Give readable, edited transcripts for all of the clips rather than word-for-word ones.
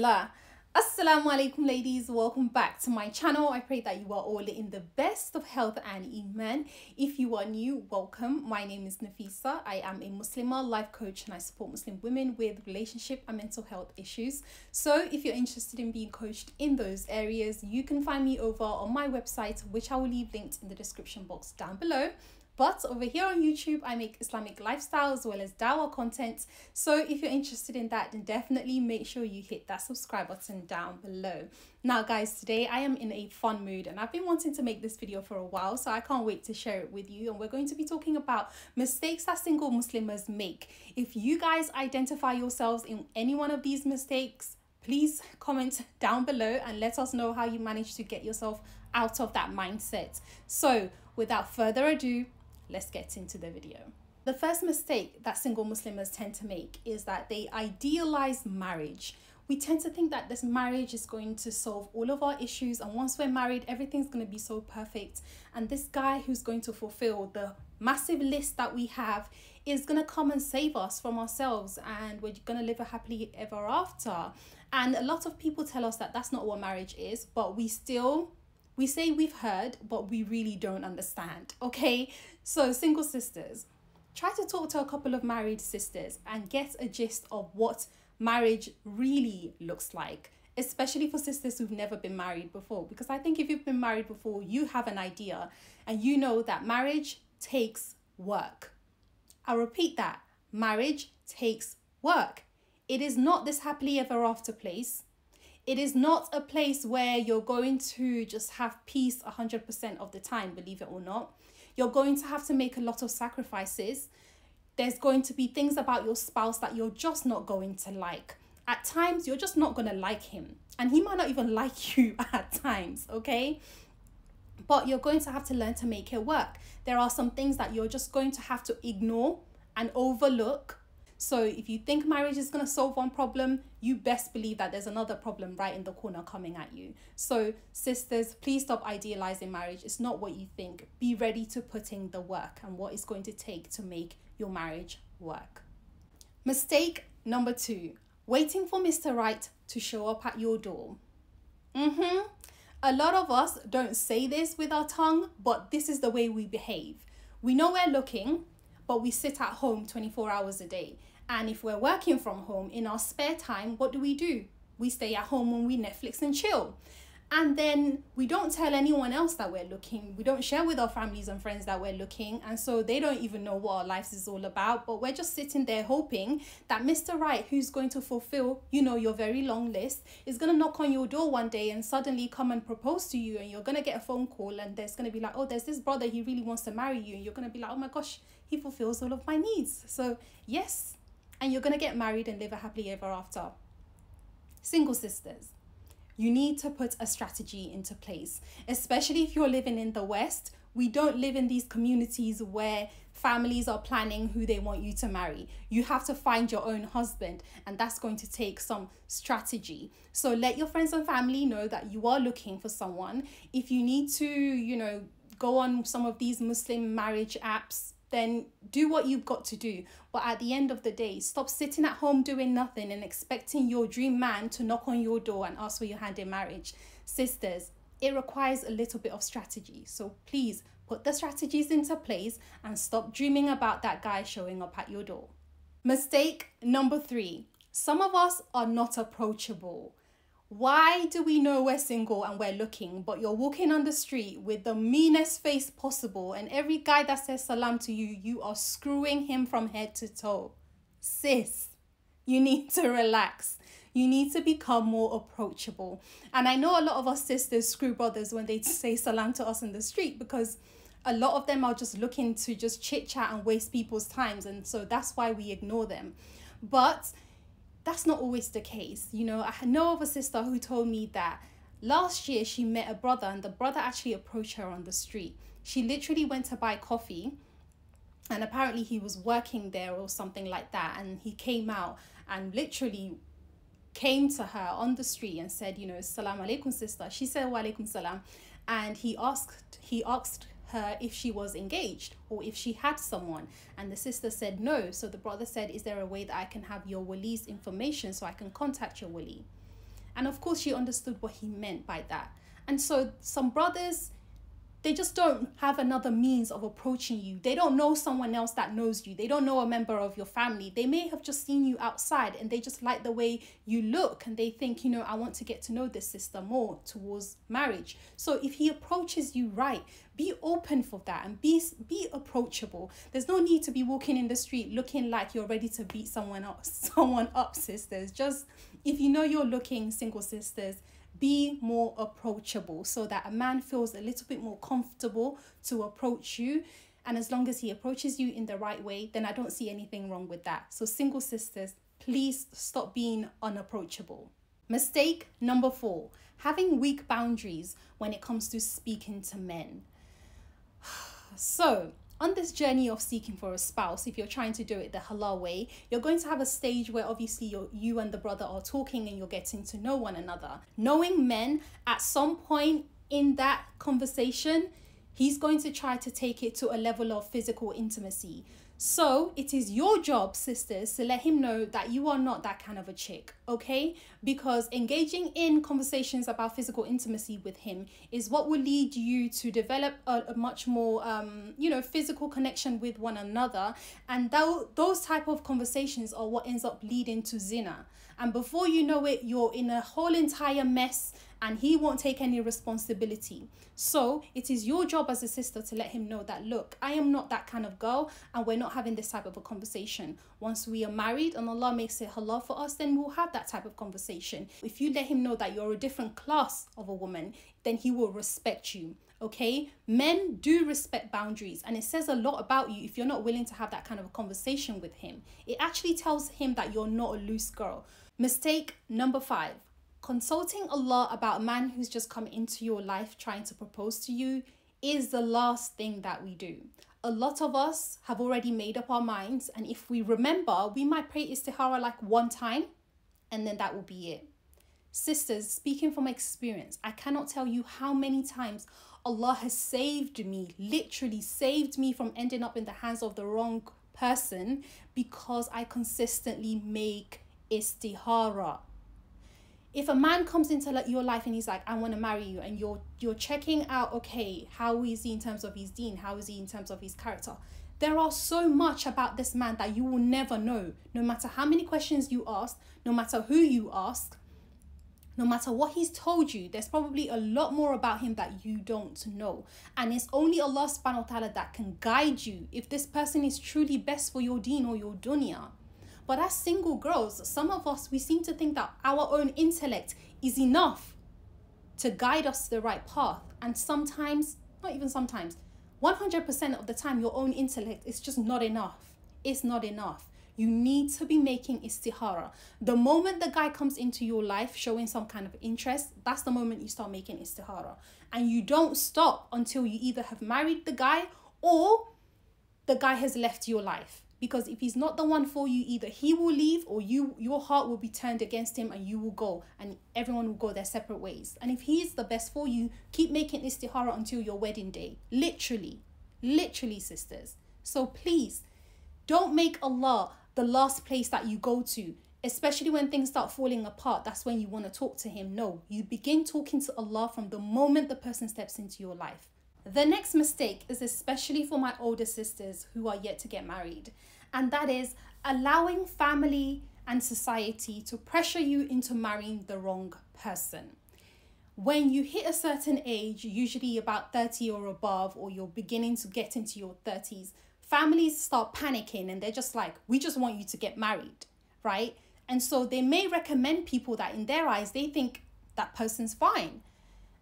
Bismillah. Asalamu'alaikum ladies, welcome back to my channel. I pray that you are all in the best of health and iman. If you are new, welcome. My name is Nafisa. I am a muslimah life coach and I support Muslim women with relationship and mental health issues. So if you're interested in being coached in those areas, you can find me over on my website, which I will leave linked in the description box down below. But over here on YouTube, I make Islamic lifestyle as well as dawah content. So if you're interested in that, then definitely make sure you hit that subscribe button down below. Now guys, today I am in a fun mood and I've been wanting to make this video for a while, so I can't wait to share it with you. And we're going to be talking about mistakes that single Muslims make. If you guys identify yourselves in any one of these mistakes, please comment down below and let us know how you managed to get yourself out of that mindset. So without further ado, let's get into the video. The first mistake that single Muslims tend to make is that they idealize marriage. We tend to think that this marriage is going to solve all of our issues, and once we're married, everything's going to be so perfect. And this guy who's going to fulfill the massive list that we have is going to come and save us from ourselves, and we're going to live a happily ever after. And a lot of people tell us that that's not what marriage is, but we say we've heard, but we really don't understand, okay? So single sisters, try to talk to a couple of married sisters and get a gist of what marriage really looks like, especially for sisters who've never been married before. Because I think if you've been married before, you have an idea and you know that marriage takes work. I'll repeat that, marriage takes work. It is not this happily ever after place. It is not a place where you're going to just have peace 100% of the time, believe it or not. You're going to have to make a lot of sacrifices. There's going to be things about your spouse that you're just not going to like. At times, you're just not going to like him. And he might not even like you at times, okay? But you're going to have to learn to make it work. There are some things that you're just going to have to ignore and overlook. So if you think marriage is going to solve one problem, you best believe that there's another problem right in the corner coming at you. So sisters, please stop idealizing marriage. It's not what you think. Be ready to put in the work and what it's going to take to make your marriage work. Mistake number 2, waiting for Mr. Right to show up at your door. A lot of us don't say this with our tongue, but this is the way we behave. We know we're looking, but we sit at home 24 hours a day. And if we're working from home in our spare time, what do? We stay at home when we Netflix and chill. And then we don't tell anyone else that we're looking. We don't share with our families and friends that we're looking. And so they don't even know what our lives is all about. But we're just sitting there hoping that Mr. Right, who's going to fulfill, your very long list, is going to knock on your door one day and suddenly come and propose to you. And you're going to get a phone call and there's going to be like, oh, there's this brother, he really wants to marry you. And you're going to be like, oh my gosh, he fulfills all of my needs. So yes. And you're going to get married and live a happily ever after. Single sisters, you need to put a strategy into place, especially if you're living in the West. We don't live in these communities where families are planning who they want you to marry. You have to find your own husband, and that's going to take some strategy. So let your friends and family know that you are looking for someone. If you need to, go on some of these Muslim marriage apps, then do what you've got to do. But at the end of the day, stop sitting at home doing nothing and expecting your dream man to knock on your door and ask for your hand in marriage. Sisters, it requires a little bit of strategy. So please put the strategies into place and stop dreaming about that guy showing up at your door. Mistake number 3, some of us are not approachable. Why do we know we're single and we're looking, but you're walking on the street with the meanest face possible and every guy that says salam to you, you are screwing him from head to toe? Sis, you need to relax. You need to become more approachable. And I know a lot of us sisters screw brothers when they say salam to us in the street, because a lot of them are just looking to just chit chat and waste people's times. And so that's why we ignore them. But that's not always the case. I know of a sister who told me that last year she met a brother and the brother actually approached her on the street. She literally went to buy coffee and apparently he was working there or something like that. And he came out and literally came to her on the street and said, Asalamu'alaikum sister. She said, wa alaikum salam. And he asked her if she was engaged or if she had someone, and the sister said no. So the brother said, is there a way that I can have your wali's information so I can contact your wali? And of course, she understood what he meant by that. And so some brothers, they just don't have another means of approaching you. They don't know someone else that knows you. They don't know a member of your family. They may have just seen you outside and they just like the way you look. And they think, you know, I want to get to know this sister more towards marriage. So if he approaches you right, be open for that and be approachable. There's no need to be walking in the street looking like you're ready to beat someone up, sisters. Just, if you know you're looking, single sisters, be more approachable so that a man feels a little bit more comfortable to approach you. And as long as he approaches you in the right way, then I don't see anything wrong with that. So single sisters, please stop being unapproachable. Mistake number 4, having weak boundaries when it comes to speaking to men. So on this journey of seeking for a spouse, if you're trying to do it the halal way, you're going to have a stage where obviously you and the brother are talking and you're getting to know one another. Knowing men, at some point in that conversation, he's going to try to take it to a level of physical intimacy. So it is your job, sisters, to let him know that you are not that kind of a chick, okay? Because engaging in conversations about physical intimacy with him is what will lead you to develop a much more, physical connection with one another. And those type of conversations are what ends up leading to zina. And before you know it, you're in a whole entire mess and he won't take any responsibility. So it is your job as a sister to let him know that, look, I am not that kind of girl and we're not having this type of a conversation. Once we are married and Allah makes it halal for us, then we'll have that type of conversation. If you let him know that you're a different class of a woman, then he will respect you. Okay, men do respect boundaries, and it says a lot about you if you're not willing to have that kind of a conversation with him. It actually tells him that you're not a loose girl. Mistake number 5, consulting Allah about a man who's just come into your life trying to propose to you is the last thing that we do. A lot of us have already made up our minds, and if we remember, we might pray istihara like one time and then that will be it. Sisters, speaking from experience, I cannot tell you how many times Allah has saved me, literally saved me from ending up in the hands of the wrong person because I consistently make istihara. If a man comes into your life and he's like, I want to marry you, and you're checking out, okay, how is he in terms of his deen? How is he in terms of his character? There are so much about this man that you will never know. No matter how many questions you ask, no matter who you ask, no matter what he's told you, there's probably a lot more about him that you don't know. And it's only Allah subhanahu wa ta'ala that can guide you if this person is truly best for your deen or your dunya. But as single girls, some of us, we seem to think that our own intellect is enough to guide us to the right path. And sometimes, not even sometimes, 100% of the time, your own intellect is just not enough. It's not enough. You need to be making istihara. The moment the guy comes into your life showing some kind of interest, that's the moment you start making istihara. And you don't stop until you either have married the guy or the guy has left your life. Because if he's not the one for you, either he will leave or your heart will be turned against him and you will go and everyone will go their separate ways. And if he's the best for you, keep making istihara until your wedding day. Literally, sisters. So please, don't make Allah the last place that you go to, especially when things start falling apart. That's when you want to talk to him. No, you begin talking to Allah from the moment the person steps into your life. The next mistake is especially for my older sisters who are yet to get married, and that is allowing family and society to pressure you into marrying the wrong person. When you hit a certain age, usually about 30 or above, or you're beginning to get into your 30s, families start panicking and they're just like, we just want you to get married, right? And so they may recommend people that in their eyes, they think that person's fine.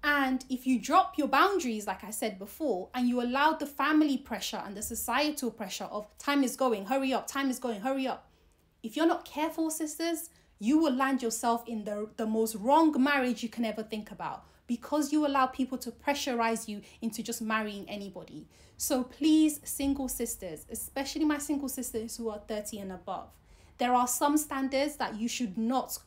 And if you drop your boundaries, like I said before, and you allow the family pressure and the societal pressure of time is going, hurry up, time is going, hurry up. If you're not careful, sisters, you will land yourself in the most wrong marriage you can ever think about, because you allow people to pressurize you into just marrying anybody. So please, single sisters, especially my single sisters who are 30 and above, there are some standards that you should not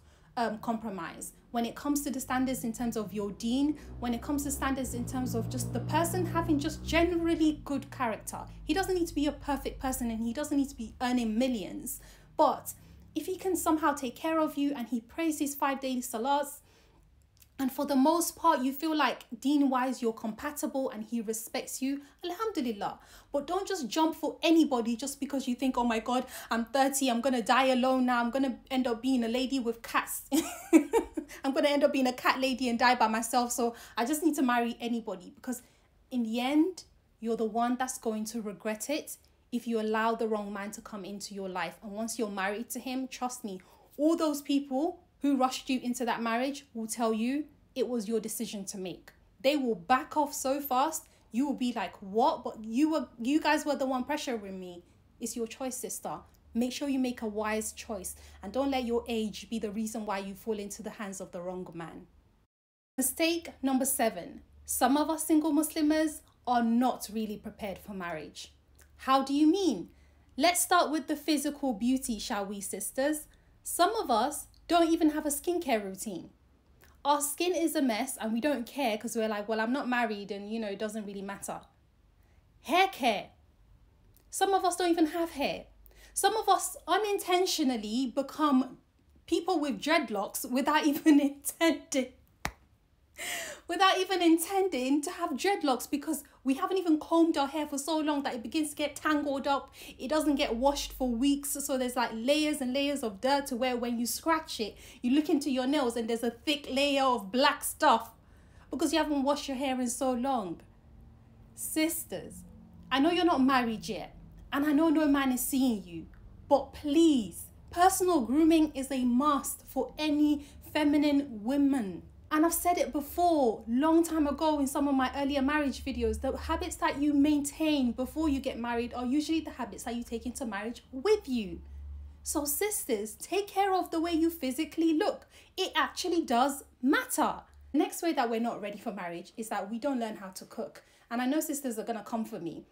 compromise. When it comes to the standards in terms of your deen, when it comes to standards in terms of just the person having just generally good character. He doesn't need to be a perfect person and he doesn't need to be earning millions. But if he can somehow take care of you and he prays his 5 daily salats, and for the most part you feel like deen-wise you're compatible and he respects you, alhamdulillah. But don't just jump for anybody just because you think, oh my God, I'm 30, I'm gonna die alone now, I'm gonna end up being a lady with cats. I'm gonna end up being a cat lady and die by myself, so I just need to marry anybody. Because in the end, you're the one that's going to regret it if you allow the wrong man to come into your life. And once you're married to him, trust me, all those people who rushed you into that marriage will tell you it was your decision to make. They will back off so fast, you will be like, what? But you guys were the one pressuring me. It's your choice, sister. Make sure you make a wise choice and don't let your age be the reason why you fall into the hands of the wrong man. Mistake number 7. Some of us single Muslims are not really prepared for marriage. How do you mean? Let's start with the physical beauty, shall we, sisters? Some of us don't even have a skincare routine. Our skin is a mess and we don't care because we're like, well, I'm not married and, it doesn't really matter. Hair care. Some of us don't even have hair. Some of us unintentionally become people with dreadlocks without even intending to have dreadlocks, because we haven't even combed our hair for so long that it begins to get tangled up. It doesn't get washed for weeks, so there's like layers and layers of dirt to where when you scratch it, you look into your nails and there's a thick layer of black stuff because you haven't washed your hair in so long. Sisters, I know you're not married yet and I know no man is seeing you, but please, personal grooming is a must for any feminine woman. And I've said it before, long time ago in some of my earlier marriage videos, the habits that you maintain before you get married are usually the habits that you take into marriage with you. So sisters, take care of the way you physically look. It actually does matter. The next way that we're not ready for marriage is that we don't learn how to cook. And I know sisters are gonna come for me.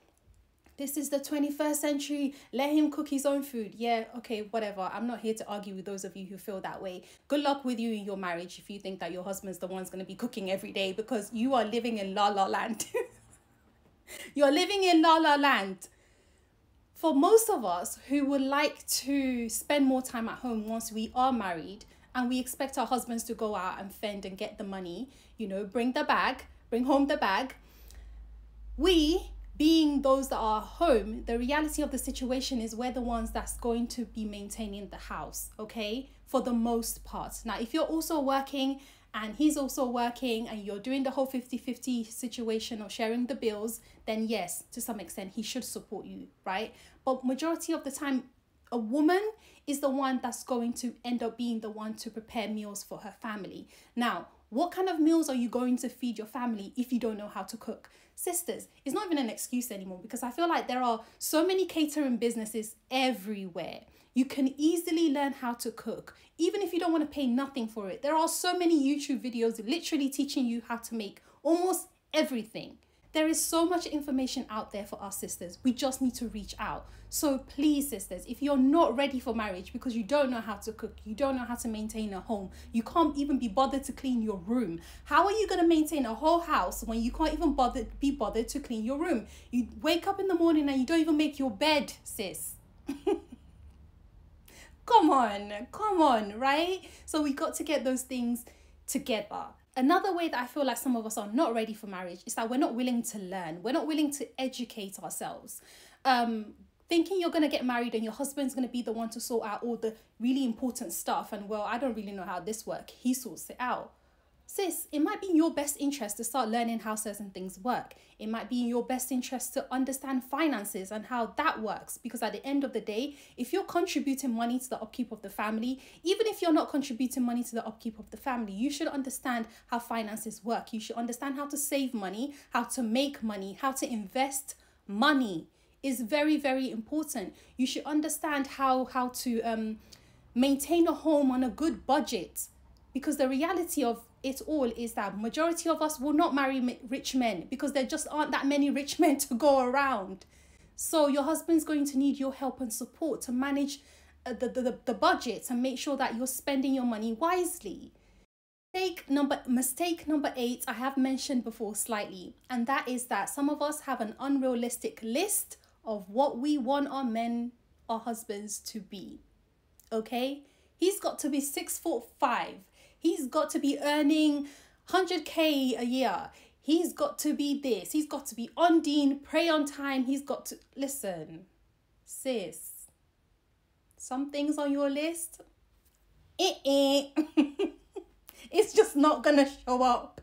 This is the 21st century, let him cook his own food. Yeah, okay, whatever. I'm not here to argue with those of you who feel that way. Good luck with you in your marriage if you think that your husband's the one's going to be cooking every day, because you are living in la la land. You're living in la la land. For most of us who would like to spend more time at home once we are married and we expect our husbands to go out and fend and get the money, bring home the bag, we, being those that are home, the reality of the situation is we're the ones that's going to be maintaining the house, okay? For the most part. Now, if you're also working and he's also working and you're doing the whole 50-50 situation or sharing the bills, then yes, to some extent, he should support you, right? But majority of the time, a woman is the one that's going to end up being the one to prepare meals for her family. Now, what kind of meals are you going to feed your family if you don't know how to cook? Sisters, it's not even an excuse anymore, because I feel like there are so many catering businesses everywhere. You can easily learn how to cook, even if you don't want to pay nothing for it. There are so many YouTube videos literally teaching you how to make almost everything. There is so much information out there for us sisters. We just need to reach out. So please, sisters, if you're not ready for marriage because you don't know how to cook, you don't know how to maintain a home, you can't even be bothered to clean your room. How are you going to maintain a whole house when you can't even be bothered to clean your room? You wake up in the morning and you don't even make your bed, sis. Come on, right? So we got to get those things together. Another way that I feel like some of us are not ready for marriage is that we're not willing to learn. We're not willing to educate ourselves. Thinking you're going to get married and your husband's going to be the one to sort out all the really important stuff. And well, I don't really know how this works. He sorts it out. Sis, it might be in your best interest to start learning how certain things work. It might be in your best interest to understand finances and how that works. Because at the end of the day, if you're contributing money to the upkeep of the family, even if you're not contributing money to the upkeep of the family, you should understand how finances work. You should understand how to save money, how to make money, how to invest money is very, very important. You should understand how to maintain a home on a good budget. Because the reality of it all is that majority of us will not marry rich men because there just aren't that many rich men to go around. So your husband's going to need your help and support to manage the budget and make sure that you're spending your money wisely. Mistake number 8, I have mentioned before slightly, and that is that some of us have an unrealistic list of what we want our husbands to be. Okay? He's got to be 6'5". He's got to be earning 100K a year. He's got to be this. He's got to be on Dean, pray on time. He's got to... Listen, sis, some things on your list, it's just not going to show up.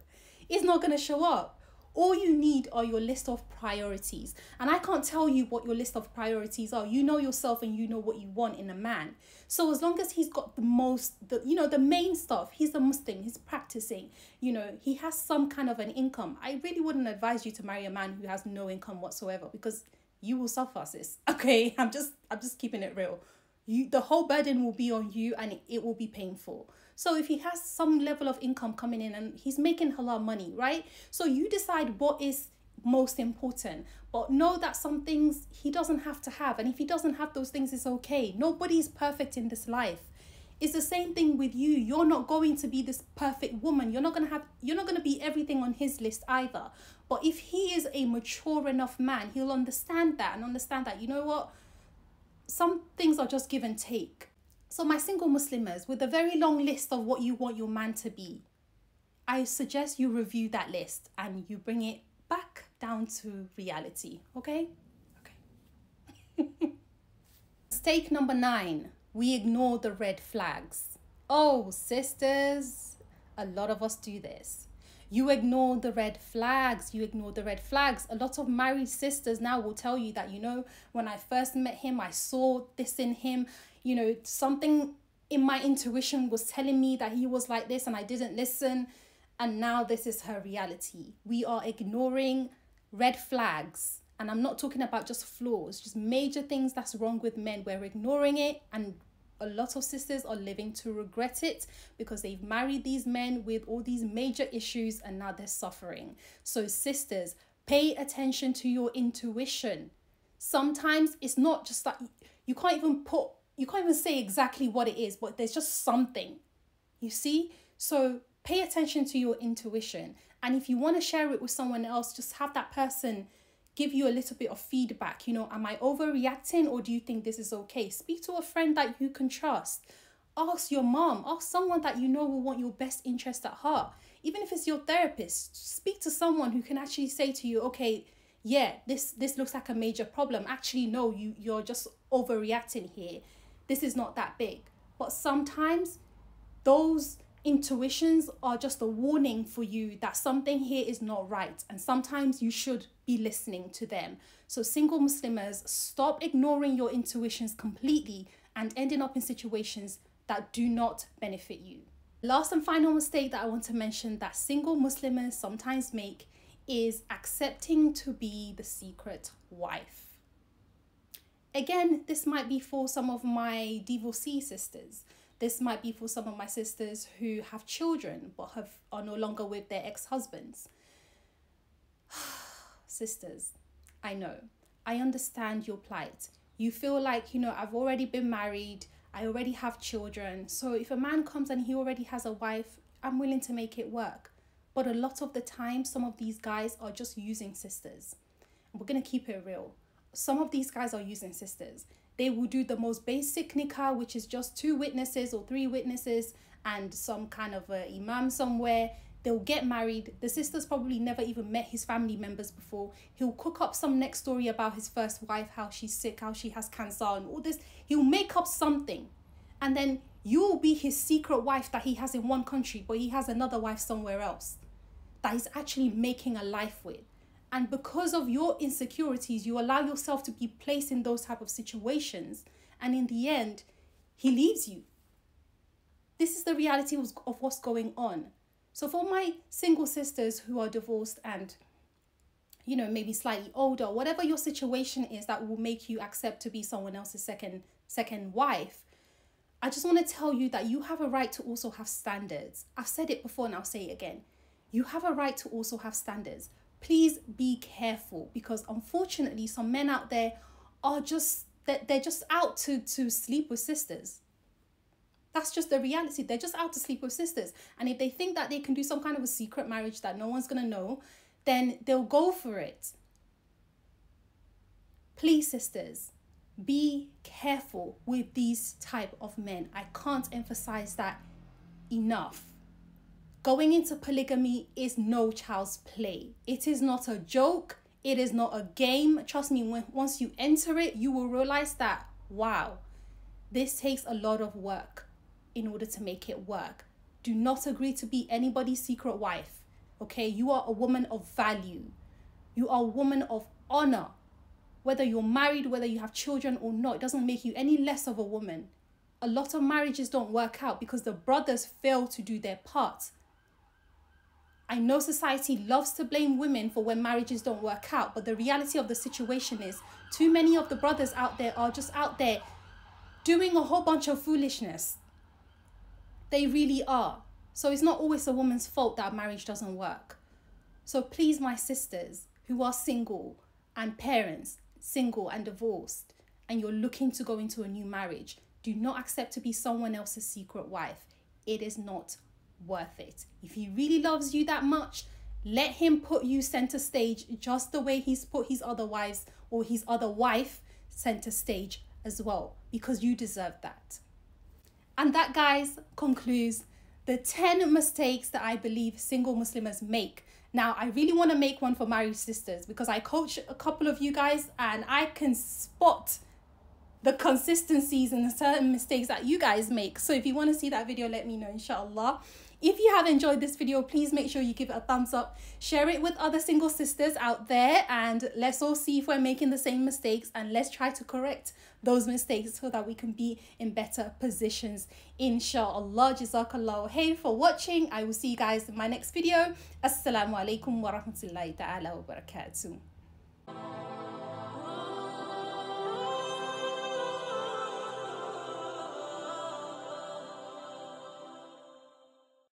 It's not going to show up. All you need are your list of priorities. And I can't tell you what your list of priorities are. You know yourself and you know what you want in a man. So as long as he's got the main stuff, he's a Muslim, he's practicing, he has some kind of an income. I really wouldn't advise you to marry a man who has no income whatsoever, because you will suffer, sis. Okay, I'm just keeping it real. The whole burden will be on you, and it will be painful. So if he has some level of income coming in and he's making halal money, right? So you decide what is most important, but know that some things he doesn't have to have. And if he doesn't have those things, it's okay. Nobody's perfect in this life. It's the same thing with you. You're not going to be this perfect woman. You're not going to be everything on his list either. But if he is a mature enough man, he'll understand that, and understand that, you know what? Some things are just give and take. So my single Muslims, with a very long list of what you want your man to be, I suggest you review that list and you bring it back down to reality. Okay? Okay. Mistake number 9. We ignore the red flags. Oh, sisters, a lot of us do this. You ignore the red flags. You ignore the red flags. A lot of married sisters now will tell you that, when I first met him, I saw this in him. Something in my intuition was telling me that he was like this and I didn't listen. And now this is her reality. We are ignoring red flags. And I'm not talking about just flaws, just major things that's wrong with men. We're ignoring it, and a lot of sisters are living to regret it because they've married these men with all these major issues and now they're suffering. So sisters, pay attention to your intuition. Sometimes it's not just that you can't even say exactly what it is, but there's just something, you see? So pay attention to your intuition. And if you want to share it with someone else, just have that person give you a little bit of feedback. Am I overreacting, or do you think this is okay? Speak to a friend that you can trust. Ask your mom. Ask someone that you know will want your best interest at heart. Even if it's your therapist, speak to someone who can actually say to you, okay, yeah, this looks like a major problem. Actually, no, you're just overreacting here. This is not that big. But sometimes those intuitions are just a warning for you that something here is not right, and sometimes you should be listening to them. So single Muslims, stop ignoring your intuitions completely and ending up in situations that do not benefit you. Last and final mistake that I want to mention that single Muslims sometimes make is accepting to be the secret wife. Again, this might be for some of my divorcee sisters. This might be for some of my sisters who have children but are no longer with their ex-husbands. Sisters, I know. I understand your plight. You feel like, I've already been married. I already have children. So if a man comes and he already has a wife, I'm willing to make it work. But a lot of the time, some of these guys are just using sisters. And we're going to keep it real. Some of these guys are using sisters. They will do the most basic nikah, which is just 2 witnesses or 3 witnesses and some kind of a imam somewhere. They'll get married. The sister's probably never even met his family members before. He'll cook up some next story about his first wife, how she's sick, how she has cancer and all this. He'll make up something. And then you'll be his secret wife that he has in one country, but he has another wife somewhere else that he's actually making a life with. And because of your insecurities, you allow yourself to be placed in those type of situations. And in the end, he leaves you. This is the reality of what's going on. So for my single sisters who are divorced and, maybe slightly older, whatever your situation is that will make you accept to be someone else's second wife, I just want to tell you that you have a right to also have standards. I've said it before and I'll say it again. You have a right to also have standards. Please be careful, because unfortunately some men out there are they're just out to sleep with sisters. That's just the reality. They're just out to sleep with sisters. And if they think that they can do some kind of a secret marriage that no one's going to know, then they'll go for it. Please, sisters, be careful with these type of men. I can't emphasize that enough. Going into polygamy is no child's play. It is not a joke. It is not a game. Trust me, once you enter it, you will realize that, wow, this takes a lot of work in order to make it work. Do not agree to be anybody's secret wife, okay? You are a woman of value. You are a woman of honor. Whether you're married, whether you have children or not, it doesn't make you any less of a woman. A lot of marriages don't work out because the brothers fail to do their part. I know society loves to blame women for when marriages don't work out, but the reality of the situation is too many of the brothers out there are just out there doing a whole bunch of foolishness. They really are. So it's not always a woman's fault that marriage doesn't work. So please, my sisters who are single and parents, single and divorced, and you're looking to go into a new marriage, do not accept to be someone else's secret wife. It is not worth it. If he really loves you that much, let him put you center stage just the way he's put his other wives or his other wife center stage as well, because you deserve that. And that, guys, concludes the 10 mistakes that I believe single Muslims make. Now, I really want to make one for married sisters because I coach a couple of you guys and I can spot the consistencies and the certain mistakes that you guys make. So if you want to see that video, let me know, inshallah. If you have enjoyed this video, please make sure you give it a thumbs up, share it with other single sisters out there, and let's all see if we're making the same mistakes, and let's try to correct those mistakes so that we can be in better positions, inshallah. Jazakallahu khair for watching. I will see you guys in my next video. Assalamualaikum warahmatullahi ta'ala wabarakatuh.